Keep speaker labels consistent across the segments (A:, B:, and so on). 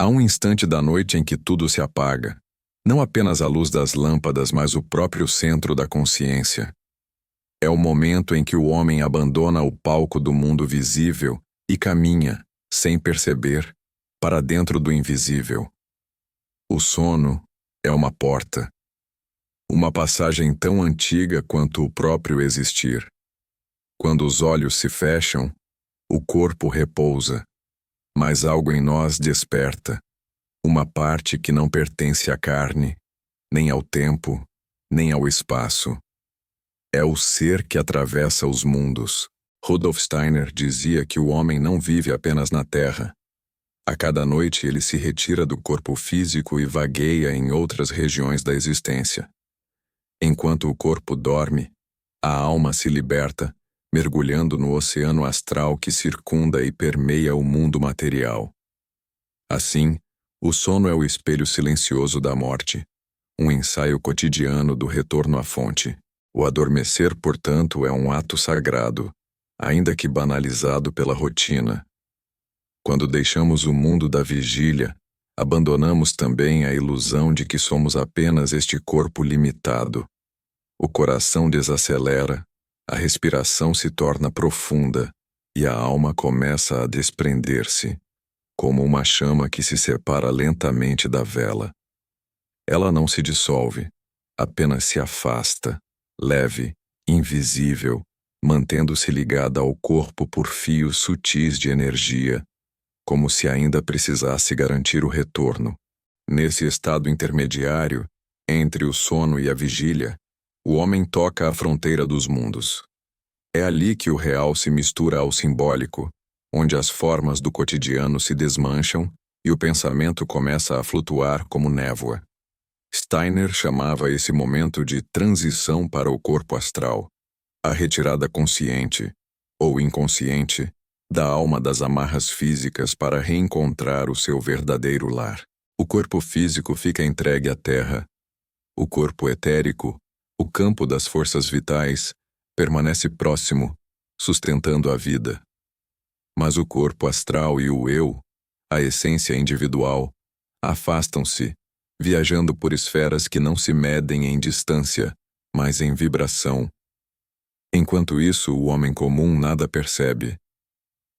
A: Há um instante da noite em que tudo se apaga, não apenas a luz das lâmpadas, mas o próprio centro da consciência. É o momento em que o homem abandona o palco do mundo visível e caminha, sem perceber, para dentro do invisível. O sono é uma porta. Uma passagem tão antiga quanto o próprio existir. Quando os olhos se fecham, o corpo repousa, mas algo em nós desperta, uma parte que não pertence à carne, nem ao tempo, nem ao espaço. É o ser que atravessa os mundos. Rudolf Steiner dizia que o homem não vive apenas na Terra. A cada noite ele se retira do corpo físico e vagueia em outras regiões da existência. Enquanto o corpo dorme, a alma se liberta, mergulhando no oceano astral que circunda e permeia o mundo material. Assim, o sono é o espelho silencioso da morte, um ensaio cotidiano do retorno à fonte. O adormecer, portanto, é um ato sagrado, ainda que banalizado pela rotina. Quando deixamos o mundo da vigília, abandonamos também a ilusão de que somos apenas este corpo limitado. O coração desacelera, a respiração se torna profunda e a alma começa a desprender-se, como uma chama que se separa lentamente da vela. Ela não se dissolve, apenas se afasta, leve, invisível, mantendo-se ligada ao corpo por fios sutis de energia, como se ainda precisasse garantir o retorno. Nesse estado intermediário, entre o sono e a vigília, o homem toca a fronteira dos mundos. É ali que o real se mistura ao simbólico, onde as formas do cotidiano se desmancham e o pensamento começa a flutuar como névoa. Steiner chamava esse momento de transição para o corpo astral, a retirada consciente, ou inconsciente, da alma das amarras físicas para reencontrar o seu verdadeiro lar. O corpo físico fica entregue à terra. O corpo etérico, o campo das forças vitais, permanece próximo, sustentando a vida. Mas o corpo astral e o eu, a essência individual, afastam-se, viajando por esferas que não se medem em distância, mas em vibração. Enquanto isso, o homem comum nada percebe.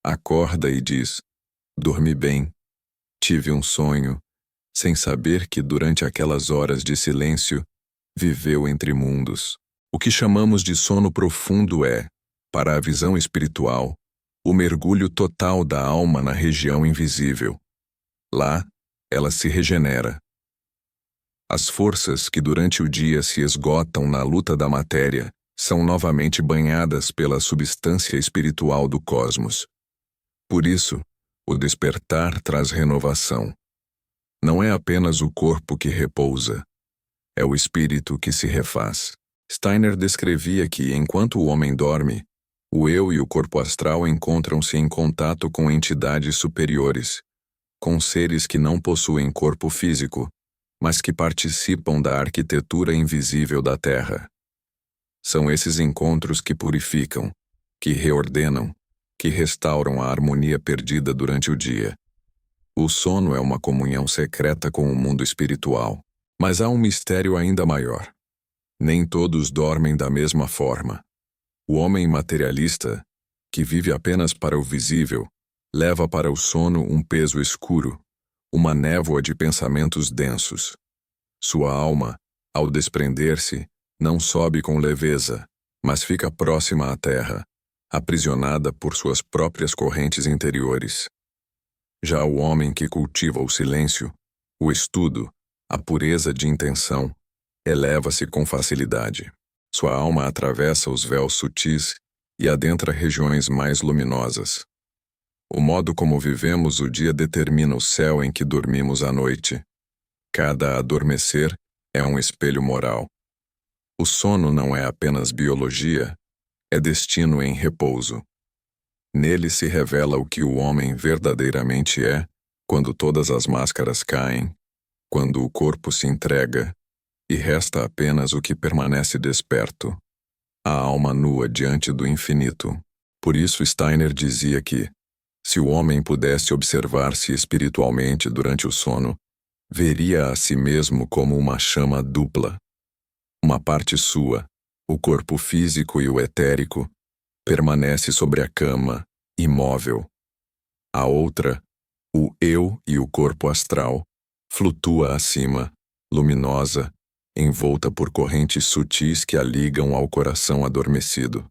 A: Acorda e diz: dormi bem, tive um sonho, sem saber que durante aquelas horas de silêncio, viveu entre mundos. O que chamamos de sono profundo é, para a visão espiritual, o mergulho total da alma na região invisível. Lá, ela se regenera. As forças que durante o dia se esgotam na luta da matéria são novamente banhadas pela substância espiritual do cosmos. Por isso, o despertar traz renovação. Não é apenas o corpo que repousa, é o espírito que se refaz. Steiner descrevia que, enquanto o homem dorme, o eu e o corpo astral encontram-se em contato com entidades superiores, com seres que não possuem corpo físico, mas que participam da arquitetura invisível da Terra. São esses encontros que purificam, que reordenam, que restauram a harmonia perdida durante o dia. O sono é uma comunhão secreta com o mundo espiritual, mas há um mistério ainda maior. Nem todos dormem da mesma forma. O homem materialista, que vive apenas para o visível, leva para o sono um peso escuro, uma névoa de pensamentos densos. Sua alma, ao desprender-se, não sobe com leveza, mas fica próxima à terra, aprisionada por suas próprias correntes interiores. Já o homem que cultiva o silêncio, o estudo, a pureza de intenção, eleva-se com facilidade. Sua alma atravessa os véus sutis e adentra regiões mais luminosas. O modo como vivemos o dia determina o céu em que dormimos à noite. Cada adormecer é um espelho moral. O sono não é apenas biologia, é destino em repouso. Nele se revela o que o homem verdadeiramente é, quando todas as máscaras caem, quando o corpo se entrega, e resta apenas o que permanece desperto, a alma nua diante do infinito. Por isso Steiner dizia que, Se o homem pudesse observar-se espiritualmente durante o sono, veria a si mesmo como uma chama dupla. Uma parte sua, o corpo físico e o etérico, permanece sobre a cama, imóvel. A outra, o eu e o corpo astral, flutua acima, luminosa, envolta por correntes sutis que a ligam ao coração adormecido.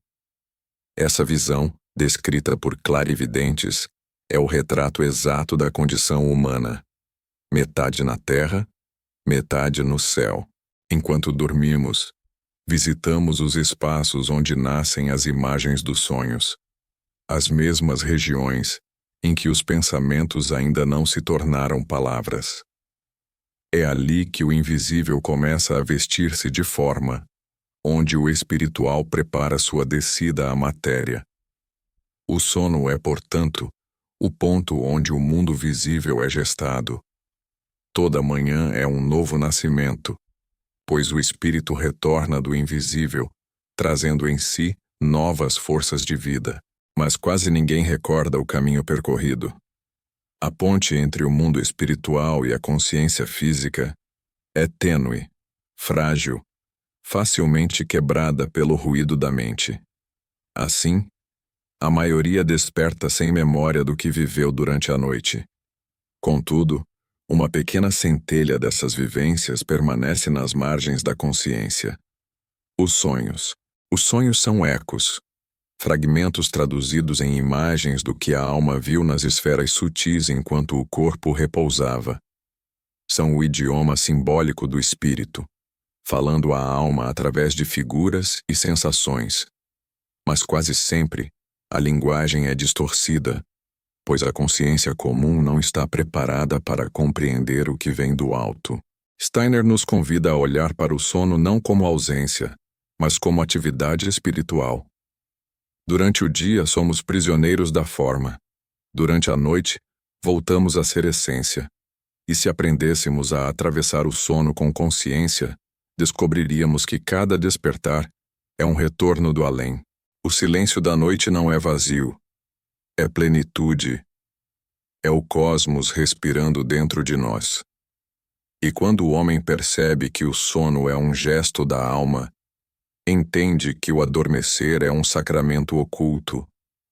A: Essa visão, descrita por clarividentes, é o retrato exato da condição humana. Metade na terra, metade no céu. Enquanto dormimos, visitamos os espaços onde nascem as imagens dos sonhos. As mesmas regiões em que os pensamentos ainda não se tornaram palavras. É ali que o invisível começa a vestir-se de forma, onde o espiritual prepara sua descida à matéria. O sono é, portanto, o ponto onde o mundo visível é gestado. Toda manhã é um novo nascimento, pois o espírito retorna do invisível, trazendo em si novas forças de vida. Mas quase ninguém recorda o caminho percorrido. A ponte entre o mundo espiritual e a consciência física é tênue, frágil, facilmente quebrada pelo ruído da mente. Assim, a maioria desperta sem memória do que viveu durante a noite. Contudo, uma pequena centelha dessas vivências permanece nas margens da consciência. Os sonhos. Os sonhos são ecos, fragmentos traduzidos em imagens do que a alma viu nas esferas sutis enquanto o corpo repousava. São o idioma simbólico do espírito, falando à alma através de figuras e sensações. Mas quase sempre, a linguagem é distorcida, pois a consciência comum não está preparada para compreender o que vem do alto. Steiner nos convida a olhar para o sono não como ausência, mas como atividade espiritual. Durante o dia somos prisioneiros da forma. Durante a noite, voltamos a ser essência. E se aprendêssemos a atravessar o sono com consciência, descobriríamos que cada despertar é um retorno do além. O silêncio da noite não é vazio. É plenitude. É o cosmos respirando dentro de nós. E quando o homem percebe que o sono é um gesto da alma, entende que o adormecer é um sacramento oculto,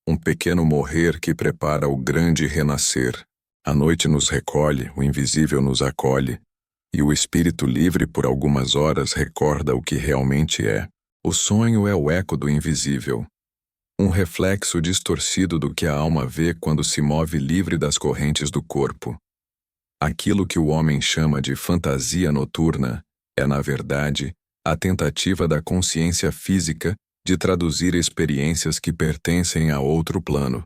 A: um pequeno morrer que prepara o grande renascer. A noite nos recolhe, o invisível nos acolhe, e o espírito livre por algumas horas recorda o que realmente é. O sonho é o eco do invisível, um reflexo distorcido do que a alma vê quando se move livre das correntes do corpo. Aquilo que o homem chama de fantasia noturna é, na verdade, a tentativa da consciência física de traduzir experiências que pertencem a outro plano.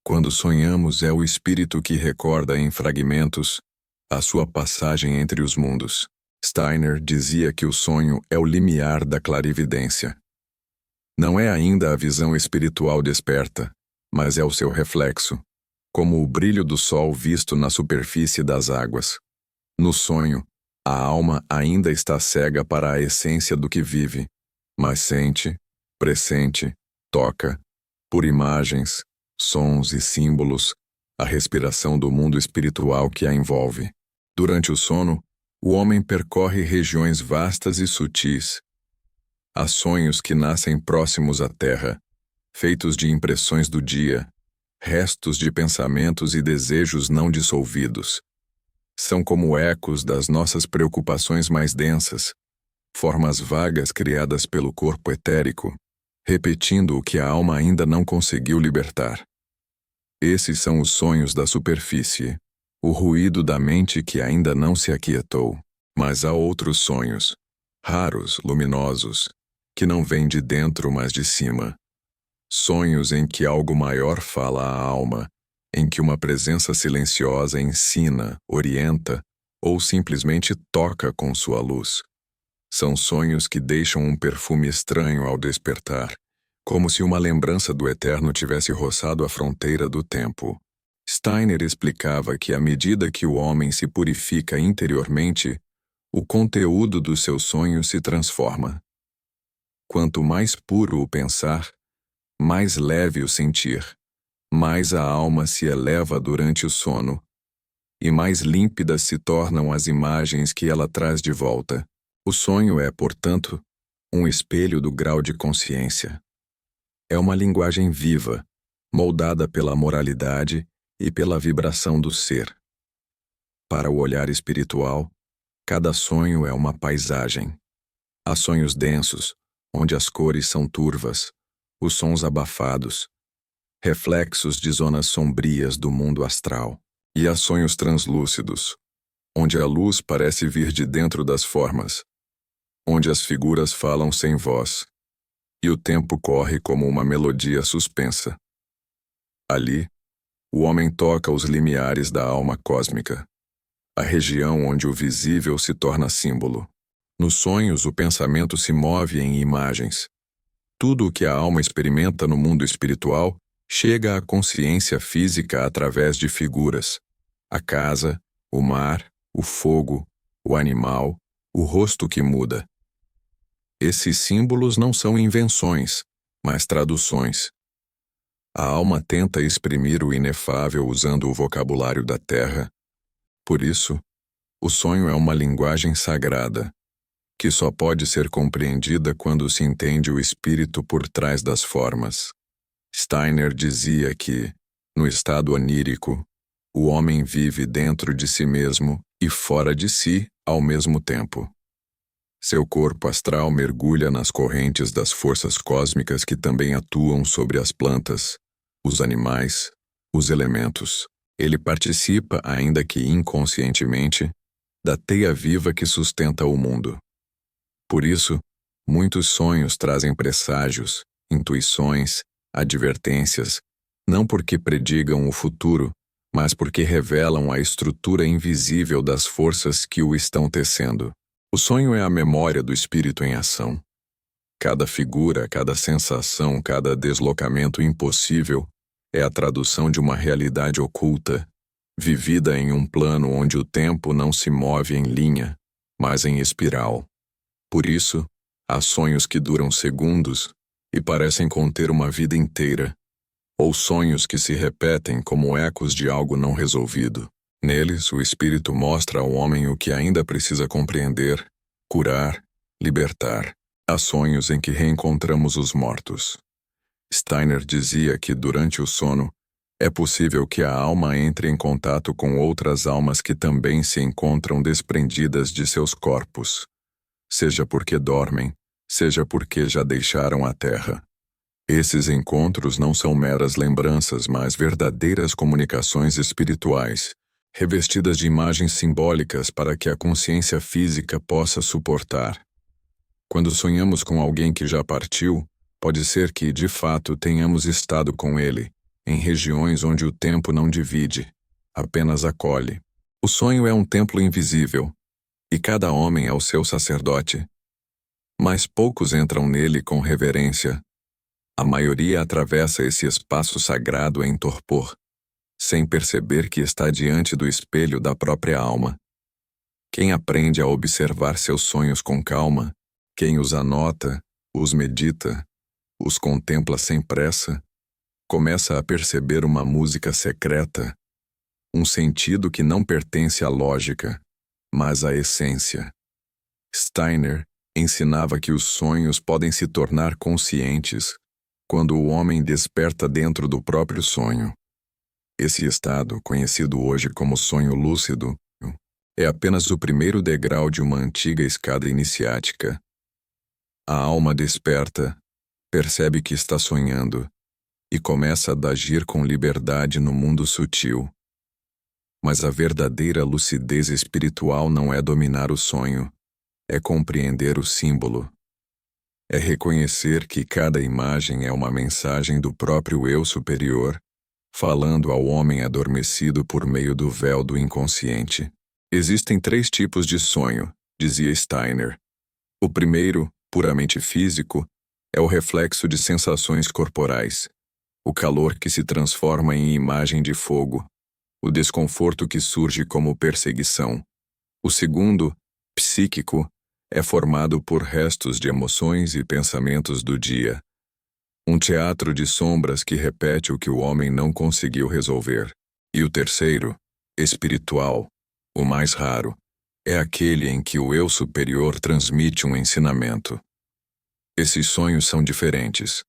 A: Quando sonhamos, é o espírito que recorda em fragmentos a sua passagem entre os mundos. Steiner dizia que o sonho é o limiar da clarividência. Não é ainda a visão espiritual desperta, mas é o seu reflexo, como o brilho do sol visto na superfície das águas. No sonho, a alma ainda está cega para a essência do que vive, mas sente, pressente, toca, por imagens, sons e símbolos, a respiração do mundo espiritual que a envolve. Durante o sono, o homem percorre regiões vastas e sutis. Há sonhos que nascem próximos à terra, feitos de impressões do dia, restos de pensamentos e desejos não dissolvidos. São como ecos das nossas preocupações mais densas, formas vagas criadas pelo corpo etérico, repetindo o que a alma ainda não conseguiu libertar. Esses são os sonhos da superfície, o ruído da mente que ainda não se aquietou. Mas há outros sonhos, raros, luminosos, que não vêm de dentro, mas de cima. Sonhos em que algo maior fala à alma, em que uma presença silenciosa ensina, orienta ou simplesmente toca com sua luz. São sonhos que deixam um perfume estranho ao despertar, como se uma lembrança do eterno tivesse roçado a fronteira do tempo. Steiner explicava que à medida que o homem se purifica interiormente, o conteúdo dos seus sonhos se transforma. Quanto mais puro o pensar, mais leve o sentir, mais a alma se eleva durante o sono, e mais límpidas se tornam as imagens que ela traz de volta. O sonho é, portanto, um espelho do grau de consciência. É uma linguagem viva, moldada pela moralidade e pela vibração do ser. Para o olhar espiritual, cada sonho é uma paisagem. Há sonhos densos, onde as cores são turvas, os sons abafados, reflexos de zonas sombrias do mundo astral. E há sonhos translúcidos, onde a luz parece vir de dentro das formas, onde as figuras falam sem voz, e o tempo corre como uma melodia suspensa. Ali, o homem toca os limiares da alma cósmica, a região onde o visível se torna símbolo. Nos sonhos, o pensamento se move em imagens. Tudo o que a alma experimenta no mundo espiritual chega à consciência física através de figuras. A casa, o mar, o fogo, o animal, o rosto que muda. Esses símbolos não são invenções, mas traduções. A alma tenta exprimir o inefável usando o vocabulário da terra. Por isso, o sonho é uma linguagem sagrada, que só pode ser compreendida quando se entende o espírito por trás das formas. Steiner dizia que, no estado onírico, o homem vive dentro de si mesmo e fora de si ao mesmo tempo. Seu corpo astral mergulha nas correntes das forças cósmicas que também atuam sobre as plantas, os animais, os elementos. Ele participa, ainda que inconscientemente, da teia viva que sustenta o mundo. Por isso, muitos sonhos trazem presságios, intuições, advertências, não porque predigam o futuro, mas porque revelam a estrutura invisível das forças que o estão tecendo. O sonho é a memória do espírito em ação. Cada figura, cada sensação, cada deslocamento impossível é a tradução de uma realidade oculta, vivida em um plano onde o tempo não se move em linha, mas em espiral. Por isso, há sonhos que duram segundos e parecem conter uma vida inteira, ou sonhos que se repetem como ecos de algo não resolvido. Neles, o espírito mostra ao homem o que ainda precisa compreender, curar, libertar. Há sonhos em que reencontramos os mortos. Steiner dizia que, durante o sono, é possível que a alma entre em contato com outras almas que também se encontram desprendidas de seus corpos, seja porque dormem, seja porque já deixaram a terra. Esses encontros não são meras lembranças, mas verdadeiras comunicações espirituais, revestidas de imagens simbólicas para que a consciência física possa suportar. Quando sonhamos com alguém que já partiu, pode ser que, de fato, tenhamos estado com ele, em regiões onde o tempo não divide, apenas acolhe. O sonho é um templo invisível, e cada homem é o seu sacerdote. Mas poucos entram nele com reverência. A maioria atravessa esse espaço sagrado em torpor, sem perceber que está diante do espelho da própria alma. Quem aprende a observar seus sonhos com calma, quem os anota, os medita, os contempla sem pressa, começa a perceber uma música secreta, um sentido que não pertence à lógica, mas à essência. Steiner ensinava que os sonhos podem se tornar conscientes quando o homem desperta dentro do próprio sonho. Esse estado, conhecido hoje como sonho lúcido, é apenas o primeiro degrau de uma antiga escada iniciática. A alma desperta, percebe que está sonhando e começa a agir com liberdade no mundo sutil. Mas a verdadeira lucidez espiritual não é dominar o sonho, é compreender o símbolo. É reconhecer que cada imagem é uma mensagem do próprio eu superior, falando ao homem adormecido por meio do véu do inconsciente. Existem 3 tipos de sonho, dizia Steiner. O primeiro, puramente físico, é o reflexo de sensações corporais, o calor que se transforma em imagem de fogo, o desconforto que surge como perseguição. O segundo, psíquico, é formado por restos de emoções e pensamentos do dia, Um teatro de sombras que repete o que o homem não conseguiu resolver. E o terceiro, espiritual, o mais raro, é aquele em que o eu superior transmite um ensinamento. Esses sonhos são diferentes.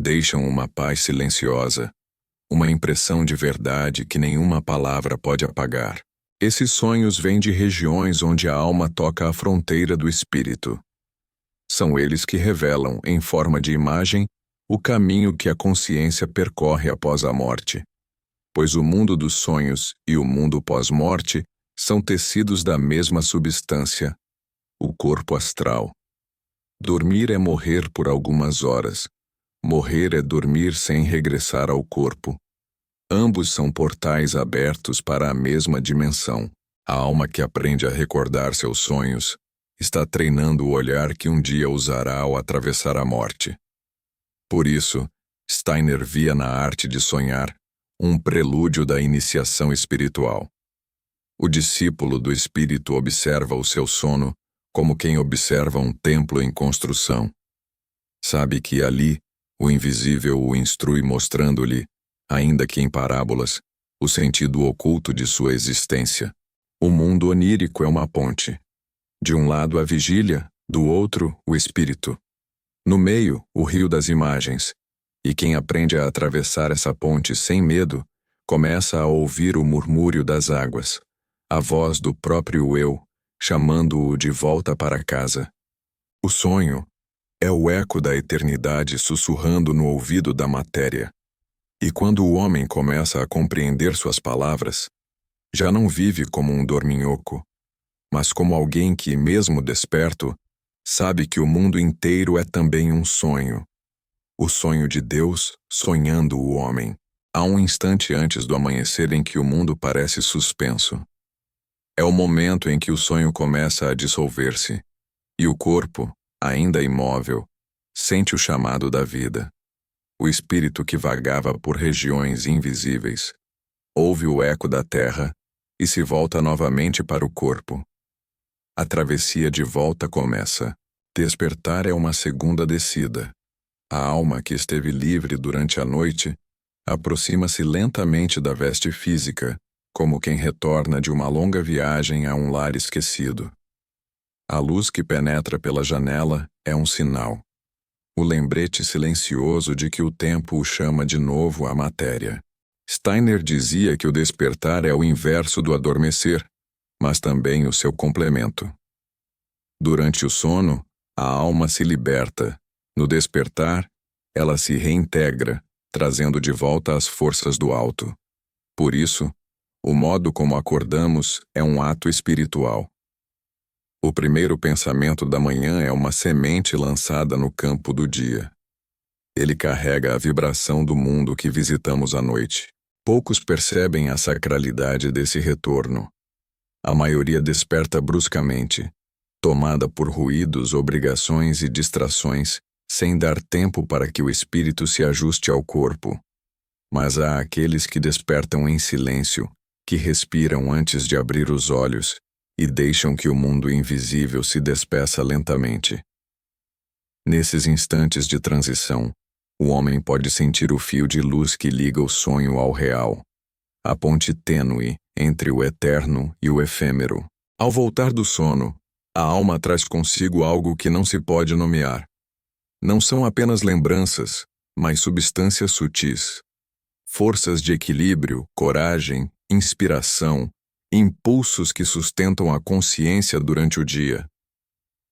A: Deixam uma paz silenciosa, uma impressão de verdade que nenhuma palavra pode apagar. Esses sonhos vêm de regiões onde a alma toca a fronteira do espírito. São eles que revelam, em forma de imagem, o caminho que a consciência percorre após a morte. Pois o mundo dos sonhos e o mundo pós-morte são tecidos da mesma substância, o corpo astral. Dormir é morrer por algumas horas. Morrer é dormir sem regressar ao corpo. Ambos são portais abertos para a mesma dimensão. A alma que aprende a recordar seus sonhos está treinando o olhar que um dia usará ao atravessar a morte. Por isso, Steiner via na arte de sonhar um prelúdio da iniciação espiritual. O discípulo do espírito observa o seu sono como quem observa um templo em construção. Sabe que ali o invisível o instrui mostrando-lhe, ainda que em parábolas, o sentido oculto de sua existência. O mundo onírico é uma ponte. De um lado a vigília, do outro o espírito. No meio, o rio das imagens. E quem aprende a atravessar essa ponte sem medo, começa a ouvir o murmúrio das águas, a voz do próprio eu, chamando-o de volta para casa. O sonho é o eco da eternidade sussurrando no ouvido da matéria. E quando o homem começa a compreender suas palavras, já não vive como um dorminhoco, mas como alguém que, mesmo desperto, sabe que o mundo inteiro é também um sonho. O sonho de Deus sonhando o homem. Há um instante antes do amanhecer em que o mundo parece suspenso. É o momento em que o sonho começa a dissolver-se, e o corpo, ainda imóvel, sente o chamado da vida. O espírito que vagava por regiões invisíveis ouve o eco da terra e se volta novamente para o corpo. A travessia de volta começa. Despertar é uma segunda descida. A alma que esteve livre durante a noite aproxima-se lentamente da veste física, como quem retorna de uma longa viagem a um lar esquecido. A luz que penetra pela janela é um sinal. O lembrete silencioso de que o tempo o chama de novo à matéria. Steiner dizia que o despertar é o inverso do adormecer, mas também o seu complemento. Durante o sono, a alma se liberta. No despertar, ela se reintegra, trazendo de volta as forças do alto. Por isso, o modo como acordamos é um ato espiritual. O primeiro pensamento da manhã é uma semente lançada no campo do dia. Ele carrega a vibração do mundo que visitamos à noite. Poucos percebem a sacralidade desse retorno. A maioria desperta bruscamente, tomada por ruídos, obrigações e distrações, sem dar tempo para que o espírito se ajuste ao corpo. Mas há aqueles que despertam em silêncio, que respiram antes de abrir os olhos e deixam que o mundo invisível se despeça lentamente. Nesses instantes de transição, o homem pode sentir o fio de luz que liga o sonho ao real, a ponte tênue entre o eterno e o efêmero. Ao voltar do sono, a alma traz consigo algo que não se pode nomear. Não são apenas lembranças, mas substâncias sutis. Forças de equilíbrio, coragem, inspiração, impulsos que sustentam a consciência durante o dia.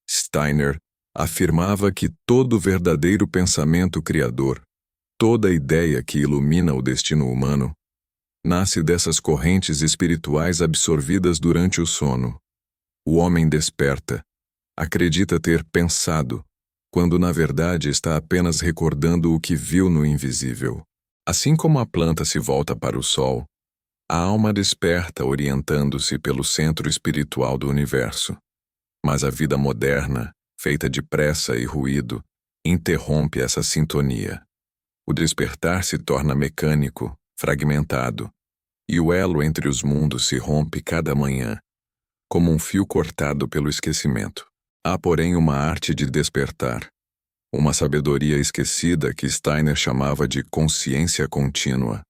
A: Steiner afirmava que todo verdadeiro pensamento criador, toda ideia que ilumina o destino humano, nasce dessas correntes espirituais absorvidas durante o sono. O homem desperta, acredita ter pensado, quando na verdade está apenas recordando o que viu no invisível. Assim como a planta se volta para o sol, a alma desperta orientando-se pelo centro espiritual do universo. Mas a vida moderna, feita de pressa e ruído, interrompe essa sintonia. O despertar se torna mecânico, fragmentado, e o elo entre os mundos se rompe cada manhã, como um fio cortado pelo esquecimento. Há, porém, uma arte de despertar. uma sabedoria esquecida que Steiner chamava de consciência contínua.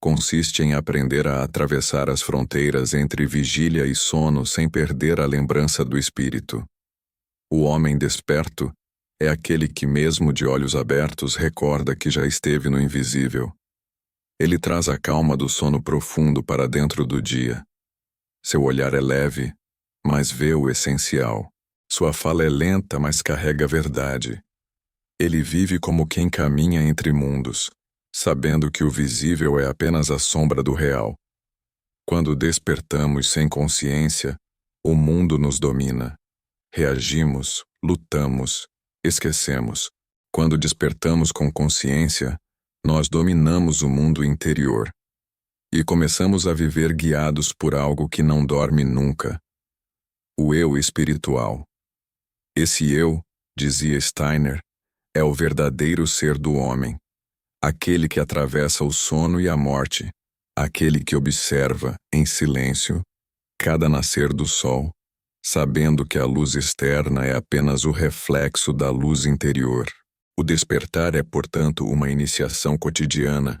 A: Consiste em aprender a atravessar as fronteiras entre vigília e sono sem perder a lembrança do espírito. O homem desperto é aquele que, mesmo de olhos abertos, recorda que já esteve no invisível. Ele traz a calma do sono profundo para dentro do dia. Seu olhar é leve, mas vê o essencial. Sua fala é lenta, mas carrega a verdade. Ele vive como quem caminha entre mundos, sabendo que o visível é apenas a sombra do real. Quando despertamos sem consciência, o mundo nos domina. Reagimos, lutamos, esquecemos. Quando despertamos com consciência, nós dominamos o mundo interior. E começamos a viver guiados por algo que não dorme nunca. O eu espiritual. Esse eu, dizia Steiner, é o verdadeiro ser do homem. Aquele que atravessa o sono e a morte. Aquele que observa, em silêncio, cada nascer do sol, sabendo que a luz externa é apenas o reflexo da luz interior. O despertar é, portanto, uma iniciação cotidiana.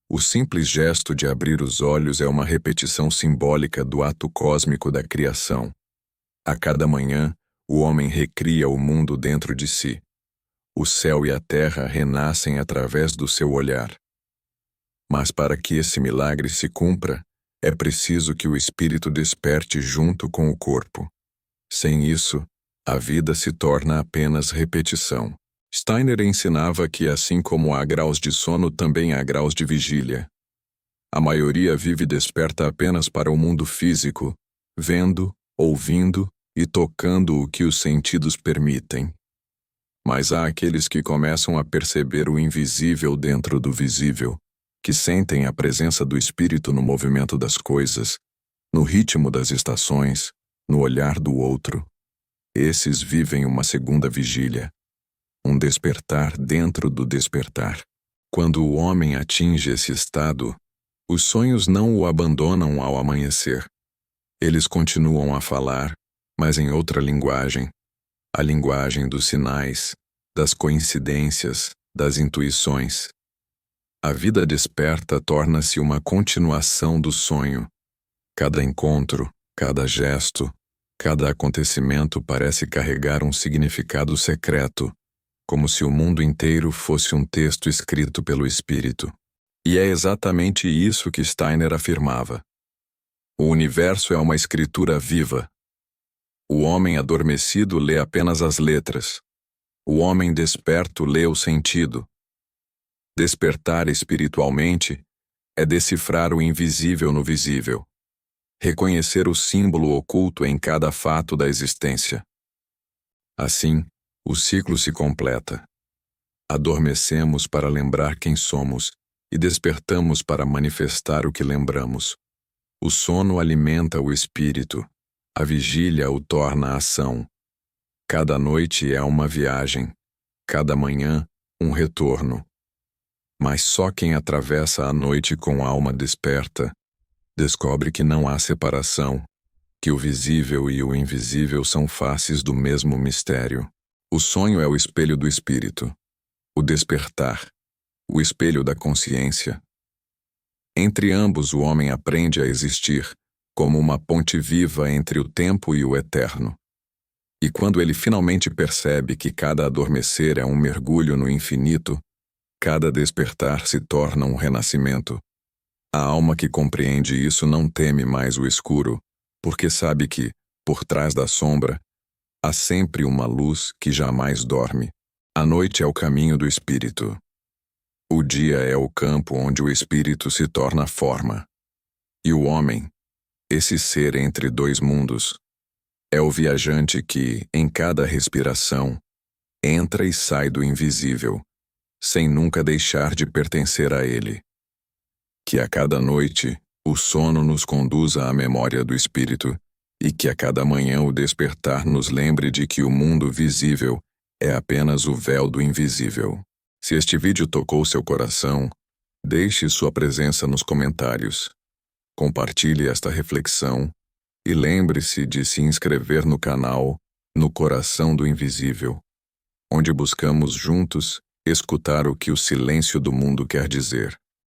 A: O simples gesto de abrir os olhos é uma repetição simbólica do ato cósmico da criação. A cada manhã, o homem recria o mundo dentro de si. O céu e a terra renascem através do seu olhar. Mas para que esse milagre se cumpra, é preciso que o espírito desperte junto com o corpo. Sem isso, a vida se torna apenas repetição. Steiner ensinava que, assim como há graus de sono, também há graus de vigília. A maioria vive desperta apenas para o mundo físico, vendo, ouvindo e tocando o que os sentidos permitem. Mas há aqueles que começam a perceber o invisível dentro do visível, que sentem a presença do espírito no movimento das coisas, no ritmo das estações, no olhar do outro. Esses vivem uma segunda vigília, um despertar dentro do despertar. Quando o homem atinge esse estado, os sonhos não o abandonam ao amanhecer. Eles continuam a falar, mas em outra linguagem, a linguagem dos sinais, das coincidências, das intuições. A vida desperta torna-se uma continuação do sonho. Cada encontro, cada gesto, cada acontecimento parece carregar um significado secreto, como se o mundo inteiro fosse um texto escrito pelo Espírito. E é exatamente isso que Steiner afirmava. O universo é uma escritura viva. O homem adormecido lê apenas as letras. O homem desperto lê o sentido. Despertar espiritualmente é decifrar o invisível no visível. Reconhecer o símbolo oculto em cada fato da existência. Assim, o ciclo se completa. Adormecemos para lembrar quem somos e despertamos para manifestar o que lembramos. O sono alimenta o espírito, a vigília o torna ação. Cada noite é uma viagem, cada manhã um retorno. Mas só quem atravessa a noite com a alma desperta descobre que não há separação, que o visível e o invisível são faces do mesmo mistério. O sonho é o espelho do espírito, o despertar, o espelho da consciência. Entre ambos o homem aprende a existir, como uma ponte viva entre o tempo e o eterno. E quando ele finalmente percebe que cada adormecer é um mergulho no infinito, cada despertar se torna um renascimento. A alma que compreende isso não teme mais o escuro, porque sabe que, por trás da sombra, há sempre uma luz que jamais dorme. A noite é o caminho do espírito. O dia é o campo onde o espírito se torna forma. E o homem, esse ser entre dois mundos, é o viajante que, em cada respiração, entra e sai do invisível, sem nunca deixar de pertencer a ele. Que a cada noite o sono nos conduza à memória do espírito e que a cada manhã o despertar nos lembre de que o mundo visível é apenas o véu do invisível. Se este vídeo tocou seu coração, deixe sua presença nos comentários. Compartilhe esta reflexão e lembre-se de se inscrever no canal No Coração do Invisível, onde buscamos juntos escutar o que o silêncio do mundo quer dizer.